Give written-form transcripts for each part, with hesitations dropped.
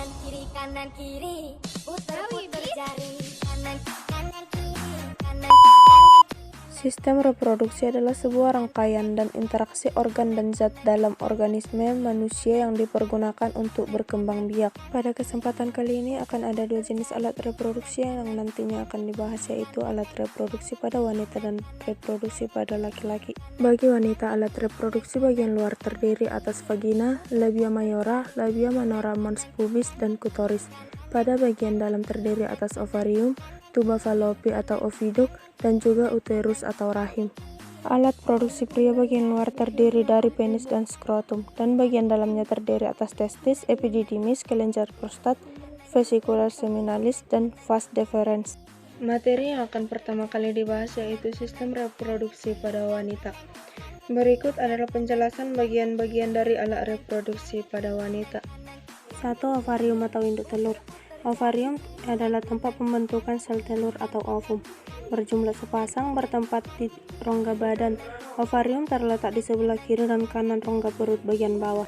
kanan kiri, putar-putar jari, kanan kiri, kanan. Sistem reproduksi adalah sebuah rangkaian dan interaksi organ dan zat dalam organisme manusia yang dipergunakan untuk berkembang biak. Pada kesempatan kali ini akan ada dua jenis alat reproduksi yang nantinya akan dibahas, yaitu alat reproduksi pada wanita dan reproduksi pada laki-laki. Bagi wanita, alat reproduksi bagian luar terdiri atas vagina, labia mayora, labia minora, mons pubis, dan clitoris. Pada bagian dalam terdiri atas ovarium, tuba fallopi atau oviduk, dan juga uterus atau rahim. Alat produksi pria bagian luar terdiri dari penis dan skrotum, dan bagian dalamnya terdiri atas testis, epididymis, kelenjar prostat, vesicula seminalis, dan vas deferens. Materi yang akan pertama kali dibahas yaitu sistem reproduksi pada wanita. Berikut adalah penjelasan bagian-bagian dari alat reproduksi pada wanita. 1. Ovarium atau induk telur. Ovarium adalah tempat pembentukan sel telur atau ovum. Berjumlah sepasang, bertempat di rongga badan. Ovarium terletak di sebelah kiri dan kanan rongga perut bagian bawah.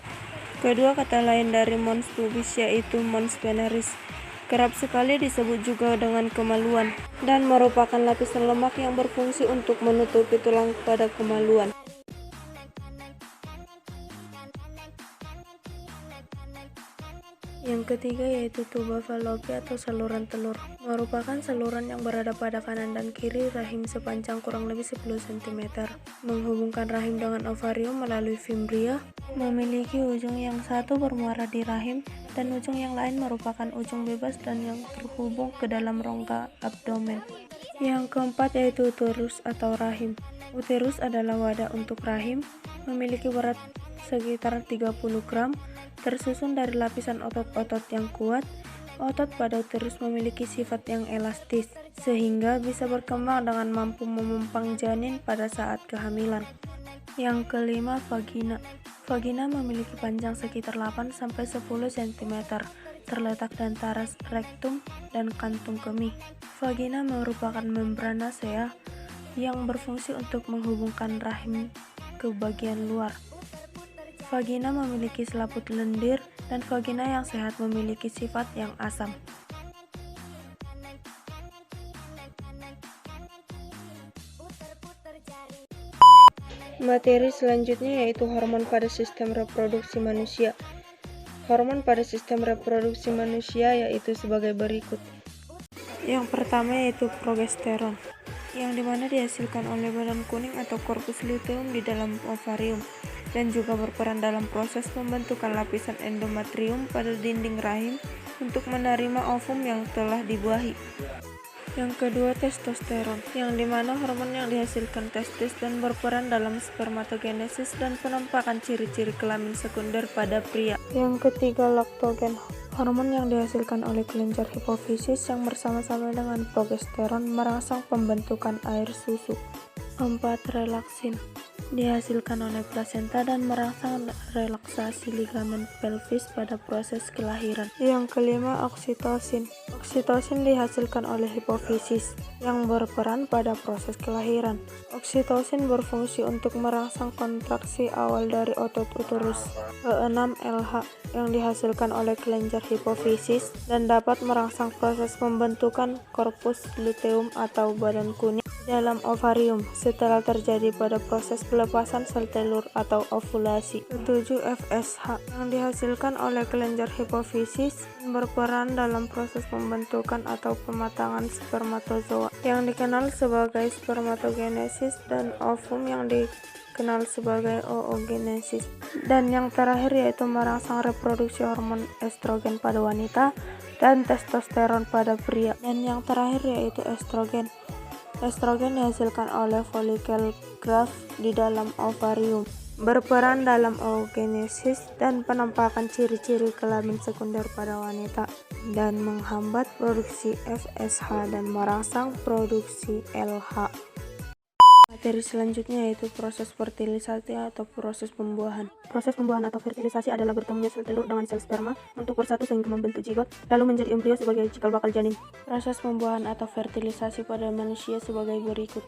Kedua kata lain dari mons pubis yaitu mons veneris. Kerap sekali disebut juga dengan kemaluan, dan merupakan lapisan lemak yang berfungsi untuk menutupi tulang pada kemaluan. Yang ketiga yaitu tuba fallopi atau saluran telur. Merupakan saluran yang berada pada kanan dan kiri rahim sepanjang kurang lebih 10 cm. Menghubungkan rahim dengan ovarium melalui fimbria. Memiliki ujung yang satu bermuara di rahim dan ujung yang lain merupakan ujung bebas dan yang terhubung ke dalam rongga abdomen. Yang keempat yaitu uterus atau rahim. Uterus adalah wadah untuk rahim, memiliki berat sekitar 30 gram, tersusun dari lapisan otot-otot yang kuat. Otot pada uterus memiliki sifat yang elastis, sehingga bisa berkembang dengan mampu memempang janin pada saat kehamilan. Yang kelima, vagina. Vagina memiliki panjang sekitar 8-10 cm, terletak di antara rektum dan kantung kemih. Vagina merupakan membranacea yang berfungsi untuk menghubungkan rahim ke bagian luar. Vagina memiliki selaput lendir, dan vagina yang sehat memiliki sifat yang asam. Materi selanjutnya yaitu hormon pada sistem reproduksi manusia. Hormon pada sistem reproduksi manusia yaitu sebagai berikut. Yang pertama yaitu progesteron, yang dimana dihasilkan oleh badan kuning atau korpus luteum di dalam ovarium, dan juga berperan dalam proses pembentukan lapisan endometrium pada dinding rahim untuk menerima ovum yang telah dibuahi. Yang kedua, testosteron, yang dimana hormon yang dihasilkan testis dan berperan dalam spermatogenesis dan penampakan ciri-ciri kelamin sekunder pada pria. Yang ketiga, laktogen, hormon yang dihasilkan oleh kelenjar hipofisis yang bersama-sama dengan progesteron merangsang pembentukan air susu. 4. Relaksin, dihasilkan oleh plasenta dan merangsang relaksasi ligamen pelvis pada proses kelahiran. Yang kelima, oksitosin. Oksitosin dihasilkan oleh hipofisis yang berperan pada proses kelahiran. Oksitosin berfungsi untuk merangsang kontraksi awal dari otot uterus. 6. LH, yang dihasilkan oleh kelenjar hipofisis dan dapat merangsang proses pembentukan korpus luteum atau badan kuning dalam ovarium setelah terjadi pada proses pelepasan sel telur atau ovulasi. 7. FSH, yang dihasilkan oleh kelenjar hipofisis dan berperan dalam proses pembentukan atau pematangan spermatozoa yang dikenal sebagai spermatogenesis dan ovum yang dikenal sebagai oogenesis. Dan yang terakhir yaitu merangsang reproduksi hormon estrogen pada wanita dan testosteron pada pria. Dan yang terakhir yaitu estrogen. Estrogen dihasilkan oleh folikel graft di dalam ovarium, berperan dalam oogenesis dan penampakan ciri-ciri kelamin sekunder pada wanita, dan menghambat produksi FSH dan merangsang produksi LH. Materi selanjutnya yaitu proses fertilisasi atau proses pembuahan. Proses pembuahan atau fertilisasi adalah bertemunya sel telur dengan sel sperma untuk bersatu sehingga membentuk zigot, lalu menjadi embrio sebagai cikal bakal janin. Proses pembuahan atau fertilisasi pada manusia sebagai berikut.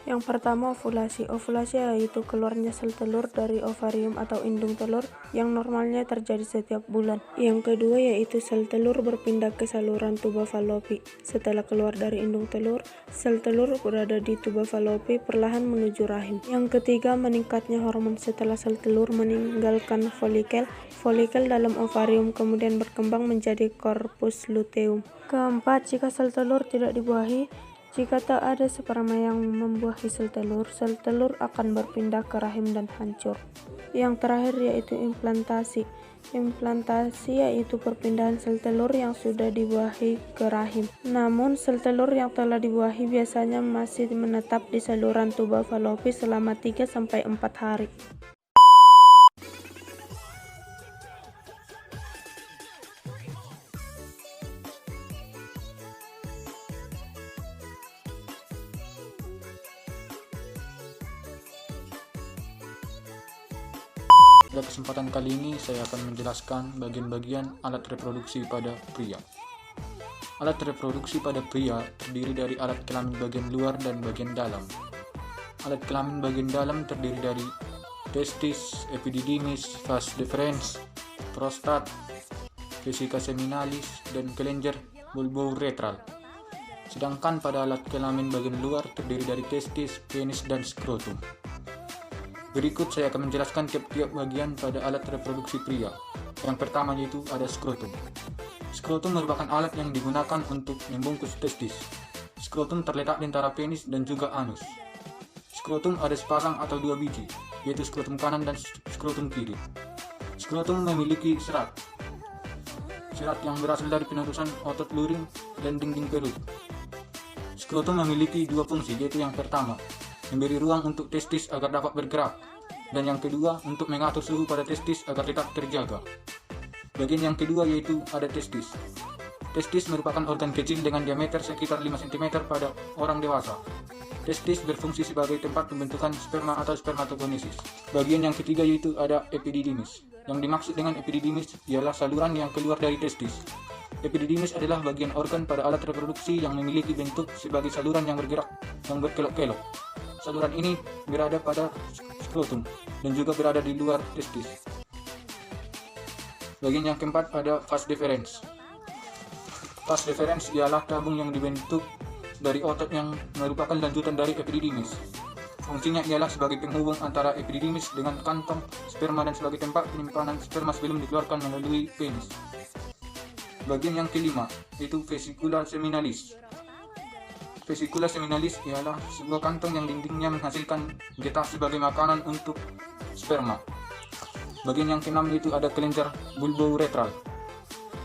Yang pertama, ovulasi. Ovulasi yaitu keluarnya sel telur dari ovarium atau indung telur yang normalnya terjadi setiap bulan. Yang kedua yaitu sel telur berpindah ke saluran tuba falopi. Setelah keluar dari indung telur, sel telur berada di tuba falopi perlahan menuju rahim. Yang ketiga, meningkatnya hormon setelah sel telur meninggalkan folikel. Folikel dalam ovarium kemudian berkembang menjadi corpus luteum. Keempat, jika sel telur tidak dibuahi, jika tak ada sperma yang membuahi sel telur akan berpindah ke rahim dan hancur. Yang terakhir yaitu implantasi. Implantasi yaitu perpindahan sel telur yang sudah dibuahi ke rahim. Namun, sel telur yang telah dibuahi biasanya masih menetap di saluran tuba falopi selama 3-4 hari. Pada kesempatan kali ini saya akan menjelaskan bagian-bagian alat reproduksi pada pria. Alat reproduksi pada pria terdiri dari alat kelamin bagian luar dan bagian dalam. Alat kelamin bagian dalam terdiri dari testis, epididymis, vas deferens, prostat, vesica seminalis, dan kelenjar bulbouretral. Sedangkan pada alat kelamin bagian luar terdiri dari testis, penis, dan skrotum. Berikut saya akan menjelaskan tiap-tiap bagian pada alat reproduksi pria. Yang pertama yaitu ada skrotum. Skrotum merupakan alat yang digunakan untuk membungkus testis. Skrotum terletak di antara penis dan juga anus. Skrotum ada sepasang atau 2 biji, yaitu skrotum kanan dan skrotum kiri. Skrotum memiliki serat yang berasal dari penerusan otot luring dan dinding perut. Skrotum memiliki 2 fungsi, yaitu yang pertama, memberi ruang untuk testis agar dapat bergerak, dan yang kedua untuk mengatur suhu pada testis agar tetap terjaga. Bagian yang kedua yaitu ada testis. Testis merupakan organ kecil dengan diameter sekitar 5 cm pada orang dewasa. Testis berfungsi sebagai tempat pembentukan sperma atau spermatogenesis. Bagian yang ketiga yaitu ada epididymis. Yang dimaksud dengan epididymis ialah saluran yang keluar dari testis. Epididymis adalah bagian organ pada alat reproduksi yang memiliki bentuk sebagai saluran yang bergerak, yang berkelok-kelok. Saluran ini berada pada skrotum dan juga berada di luar testis. Bagian yang keempat ada vas deferens. Vas deferens ialah tabung yang dibentuk dari otot yang merupakan lanjutan dari epididymis. Fungsinya ialah sebagai penghubung antara epididymis dengan kantong sperma dan sebagai tempat penyimpanan sperma sebelum dikeluarkan melalui penis. Bagian yang kelima yaitu vesicula seminalis. Vesicula seminalis ialah sebuah kantong yang dindingnya menghasilkan getah sebagai makanan untuk sperma. Bagian yang keenam itu ada kelenjar bulbouretral.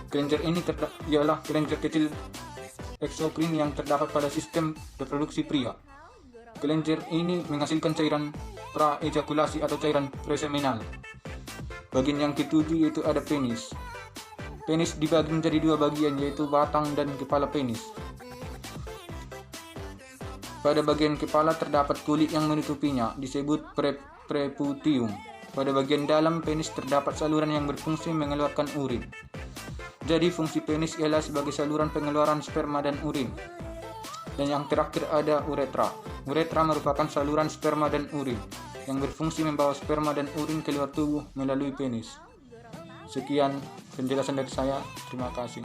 Kelenjar ini ialah kelenjar kecil eksokrin yang terdapat pada sistem reproduksi pria. Kelenjar ini menghasilkan cairan praejakulasi atau cairan preseminal. Bagian yang ketujuh yaitu ada penis. Penis dibagi menjadi 2 bagian yaitu batang dan kepala penis. Pada bagian kepala terdapat kulit yang menutupinya, disebut preputium. Pada bagian dalam penis terdapat saluran yang berfungsi mengeluarkan urin. Jadi fungsi penis ialah sebagai saluran pengeluaran sperma dan urin. Dan yang terakhir ada uretra. Uretra merupakan saluran sperma dan urin yang berfungsi membawa sperma dan urin keluar tubuh melalui penis. Sekian penjelasan dari saya. Terima kasih.